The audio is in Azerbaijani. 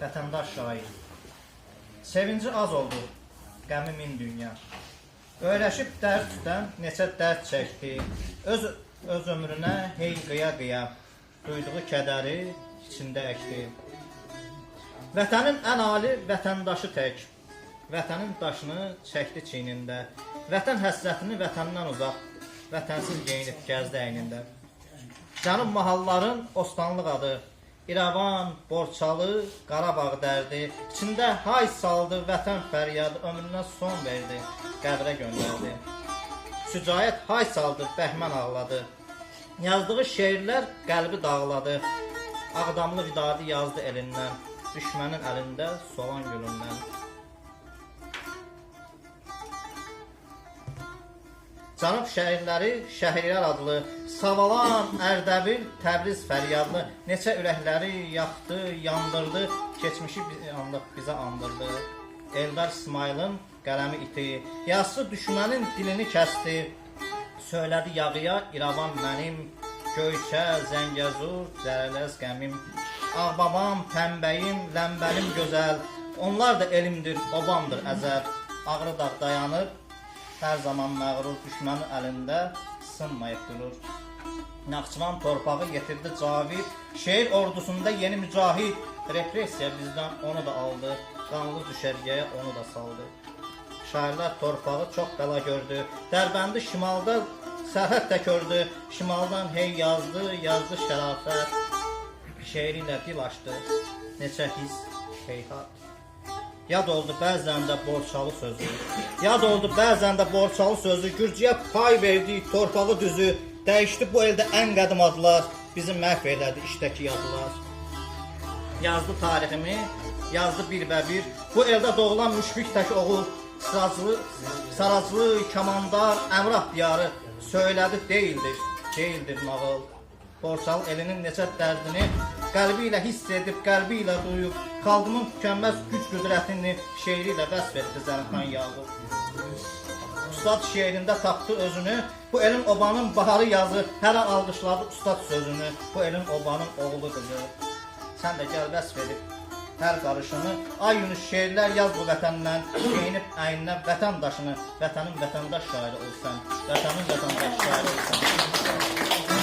vətəndaş şair. Sevinci az oldu, qəmi min dünya. Öyrəşib dərddən neçə dərd çəkdi. Öz ömrünə hey qıya-qıya, duyduğu kədəri içində əkdi. Vətənin ən ali vətəndaşı tək, vətənin daşını çəkdi çiynində. Vətən həsrətini vətəndən uzaq, vətənsiz geyinib gəzdi əynində. Cənub mahalların ostanlıq adı, İrəvan, Borçalı, Qarabağ dərdi. İçində hay saldı vətən fəryadı, ömrünə son verdi, qəbrə göndərdi. Şücaət hay saldı, bəhmən ağladı. Yazdığı şeirlər qəlbi dağladı. Ağdamlı vidadi yazdı elindən, düşmənin əlində soğan gülündən. Cənub şəhərləri Şəhriyar adlı, Savalan, Ərdəbil, Təbriz fəryadlı. Neçə ürəkləri yaxdı, yandırdı, keçmişi bizə andırdı. Eldar İsmailin qələmi iti, yazısı düşmənin dilini kəsdi. Söylədi yağıya, İrəvan mənim, Göyçə, Zəngəzur, Zərələz qəmim. Ağbabam, Pəmbəyim, Ləmbəlim gözəl, onlar da elimdir, obamdır əzəl. Ağrı dağ dayanıb, hər zaman məğrur düşmənin əlində sınmayıb durur. Naxçıvan torpağı yetirdi Cavid, şeir ordusunda yeni mücahid. Repressiya bizdən onu da aldı, qanlı düşərgəyə onu da saldı. Şairlər torpağı çox bəla gördü, Dərbəndi şimalda sərhəd də kördü. Şimaldan hey yazdı, yazdı şərafət, şeiri ilə dil açdı, neçə his, heyhat. Yad oldu bəzən də Borçalı sözü, yad oldu bəzən də Borçalı sözü. Gürcüyə pay verdi torpağı düzü, dəyişdi bu eldə ən qədim adlar, bizi məhv elədi işdəki yazılar. Yazdı tariximi, yazdı bir, bu eldə doğulan müşfik tək oğul, Saraclı, Kamandar, Əmrah diyarı, söylədi deyildir nağıl. Borçalı elinin neçə dərdini qəlbi ilə hiss edib, qəlbi ilə duyub, xalqımın tükənməz güc qüdrətini şeiri ilə vəsf etdi Zəlimxan Yaqub. Ustad şeirində tapdı özünü, bu elin obanın baharı yazı, hər an alqışladı ustad sözünü, bu elin obanın oğlu qızı. Sən də gəl vəsf edib hər qarışını, ay Yunus şeirlər yaz bu vətəndən, geyinib əyninə vətən daşını, vətənin vətəndaş şairi olsan, vətənin vətəndaş şairi olsan.